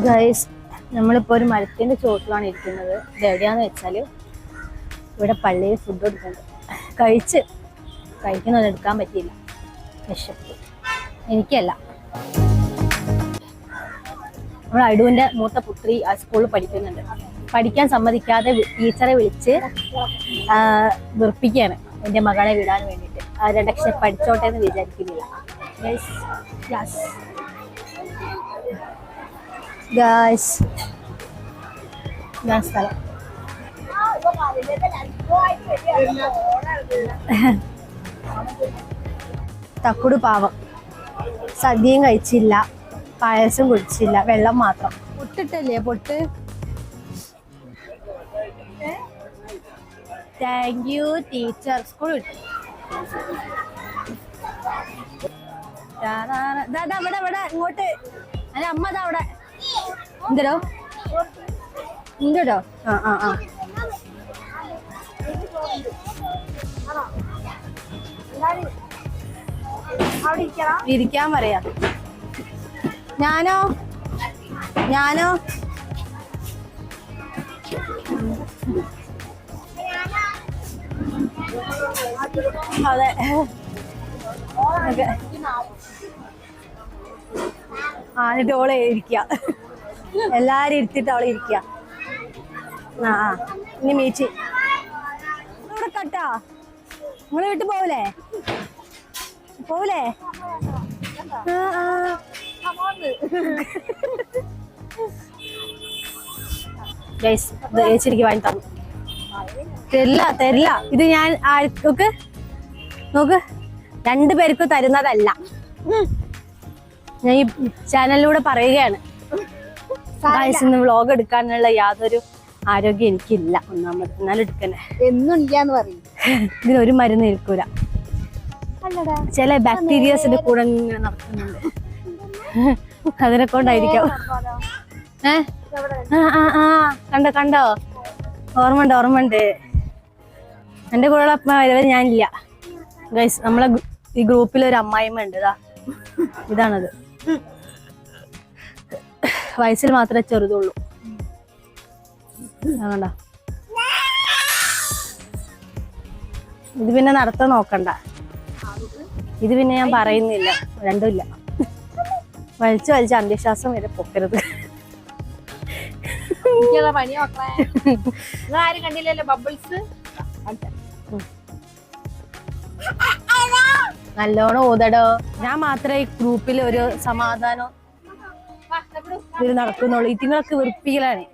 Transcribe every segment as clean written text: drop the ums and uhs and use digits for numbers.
Guys, നമ്മളിപ്പോൾ ഒരു മരത്തിൻ്റെ ചോട്ടിലാണ് ഇരിക്കുന്നത്. ഇത് എവിടെയാണെന്ന് വെച്ചാൽ ഇവിടെ പള്ളിയിൽ ഫുഡ് കൊടുക്കുന്നുണ്ട്. കഴിക്കുന്നത് എടുക്കാൻ പറ്റിയില്ല, വിശപ്പ്. എനിക്കല്ല, നമ്മൾ അടുവിൻ്റെ മൂത്ത പുത്രി ആ സ്കൂളിൽ പഠിക്കുന്നുണ്ട്. പഠിക്കാൻ സമ്മതിക്കാതെ ടീച്ചറെ വിളിച്ച് വെറുപ്പിക്കുകയാണ് എൻ്റെ മകളെ വിടാൻ വേണ്ടിയിട്ട്. ആ രണ്ടക്ഷരം പഠിച്ചോട്ടെ എന്ന് വിചാരിക്കുന്നില്ല. സ്ഥലം തക്കുട് പാവം. സദ്യയും കഴിച്ചില്ല, പായസം കുടിച്ചില്ല, വെള്ളം മാത്രം. പൊട്ടിട്ടല്ലേ പൊട്ട്. Thank you teacher. സ്കൂൾ വിട്ടു. ഇവിടെ ഇങ്ങോട്ട് അല്ല അമ്മ അതാ അവിടെ. എന്തോ എന്തോ ഇരിക്കാൻ പറയാ. ഞാനോ അതെ. എന്നിട്ട് ഓളെ ഇരിക്ക, എല്ലാരും ഇരുത്തിട്ട് അവളെ ഇരിക്ക. ഇനി മീച്ചി ഇവിടെ കട്ടാ. നിങ്ങളെ വീട്ടിൽ പോവൂലേ? ചേച്ചിക്ക് വാങ്ങി തന്നു. തരില്ല. ഇത് ഞാൻ നോക്ക്, 2 പേർക്കും തരുന്നതല്ല. ഞാൻ ഈ ചാനലിലൂടെ പറയുകയാണ്. ഇന്ന് വ്ളോഗ് എടുക്കാനുള്ള യാതൊരു ആരോഗ്യം എനിക്കില്ല. ഒന്നാമത് എന്നാലും എടുക്കണേ എന്നും ഇല്ലാന്ന് പറയും. ഇതിനൊരു മരുന്ന് നിൽക്കൂല. ചില ബാക്ടീരിയസിന്റെ കൂടെ ഇങ്ങനെ നടക്കുന്നുണ്ട്. അതിനെ കൊണ്ടായിരിക്കാം. കണ്ടോ ഓർമ്മണ്ട്. എന്റെ കൂടെ വരവരെ ഞാനില്ല. ഗൈസ്, നമ്മളെ ഈ ഗ്രൂപ്പിൽ ഒരു അമ്മായിമ്മ ഉണ്ട്. ഇതാണത്. വയസ്സിൽ മാത്രമേ ചെറുതുള്ളൂ. കണ്ട, ഇത് പിന്നെ നടത്താൻ നോക്കണ്ട. ഇത് പിന്നെ ഞാൻ പറയുന്നില്ല, രണ്ടുമില്ല. വലിച്ച് അന്ത്യശ്വാസം വരെ പൊക്കരുത്. ആരും കണ്ടില്ലല്ലോ ബബിൾസ്. നല്ലോണം ഊതടോ. ഞാൻ മാത്രമേ ഈ ഗ്രൂപ്പിൽ ഒരു സമാധാനം ഇത് നടക്കുന്നുള്ളൂ. ഇതിങ്ങളൊക്കെ വെറുപ്പിക്കലാണ്.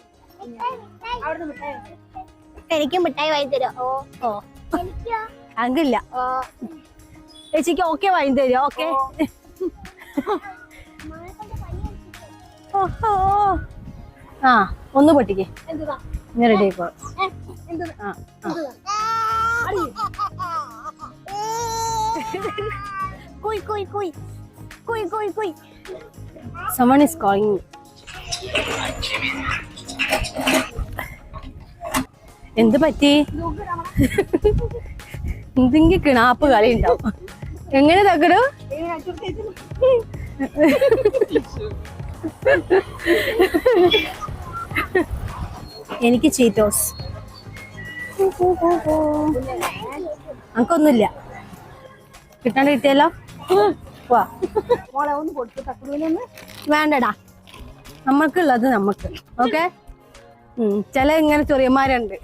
എനിക്ക് മിഠായി വാങ്ങി തരോ? ഓ അങ്കില്ല. ചേച്ചിക്ക് ഓക്കെ വാങ്ങി തരുമോ? ഓക്കെ. ഒന്ന് പൊട്ടിക്കേ, ഞാൻ ready ആയിക്കോളാം. Someone is calling me. എന്ത് പറ്റി? എന്തെങ്കിലും കിണാപ്പ് കളി ഉണ്ടാവും. എങ്ങനെ തകടു? എനിക്ക് ചീറ്റോസ്. നമുക്കൊന്നുമില്ല. കിട്ടാണ്ട് കിട്ടിയല്ലോ. വേണ്ടടാ, നമ്മൾക്കുള്ളത് നമുക്ക്. ഓക്കെ. ചില ഇങ്ങനെ ചെറിയന്മാരുണ്ട്,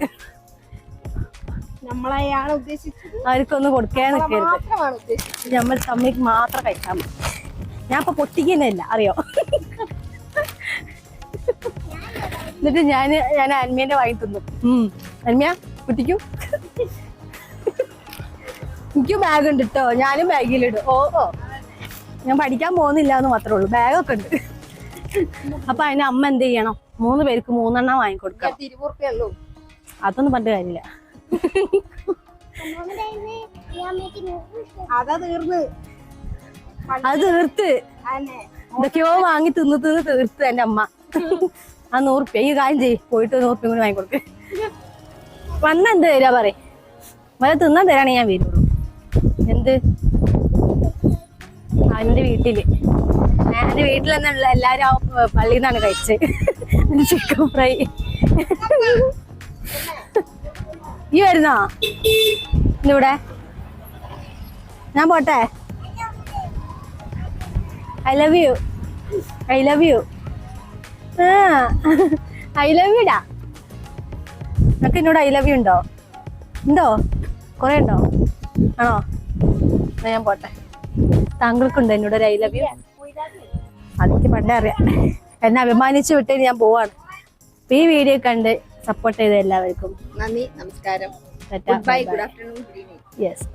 അവർക്കൊന്നും കൊടുക്കാൻ നിൽക്കരുത്. നമ്മൾ തമ്മിൽ മാത്രം കഴിക്കാൻ മതി. ഞാൻ ഇപ്പൊ പൊട്ടിക്കുന്നില്ല, അറിയോ? എന്നിട്ട് ഞാൻ അന്മേന്റെ വാങ്ങി തിന്നു. അന്മയ പൊട്ടിക്കൂ. എനിക്കും ബാഗ് ഉണ്ട് കേട്ടോ, ഞാനും ബാഗിലിടും. ഞാൻ പഠിക്കാൻ പോകുന്നില്ല എന്ന് മാത്രമേ ഉള്ളൂ. ബാഗൊക്കെ ഉണ്ട്. അപ്പൊ അതിന് അമ്മ എന്ത് ചെയ്യണം? 3 പേർക്ക് 3 എണ്ണം വാങ്ങിക്കൊടുക്കണം. അതൊന്നും പറഞ്ഞ കാര്യമില്ല. അത് തീർത്ത് എന്തൊക്കെയോ വാങ്ങി തിന്ന് തീർത്ത് എന്റെ അമ്മ. ആ 100 രൂപ ഈ കാര്യം ചെയ്യ്, പോയിട്ട് 100 രൂപ കൂടി വാങ്ങിക്കൊടുക്ക്. വന്ന എന്ത് തരാ പറയും. വല്ല തിന്നാൻ തരാണെങ്കിൽ ഞാൻ വരുള്ളൂ. എന്ത്? അവൻ്റെ വീട്ടില് ഞാൻ വീട്ടിൽ നിന്നുള്ള എല്ലാരും പള്ളിയിൽ നിന്നാണ് കഴിച്ചത് ചിക്കൻ ഫ്രൈ. ഈ വരുന്നോ ഇന്നിവിടെ? ഞാൻ പോട്ടെ. I love you. I love you. I love യുടാ. നിനക്ക് എന്നോട് ഐ ലവ് യു ഉണ്ടോ? ഉണ്ടോ? കുറെ ഉണ്ടോ? ആണോ? എന്നാ ഞാൻ പോട്ടെ. താങ്കൾക്കുണ്ടോ എന്നോട് ഒരു ഐ ലവ് യു? അതെനിക്ക് പണ്ടേ അറിയാം. എന്നെ അഭിമാനിച്ചു വിട്ടേന് ഞാൻ പോവാണ്. ഈ വീഡിയോ കണ്ട് സപ്പോർട്ട് ചെയ്ത എല്ലാവർക്കും നന്ദി, നമസ്കാരം. ബൈ. Good afternoon. യെസ്.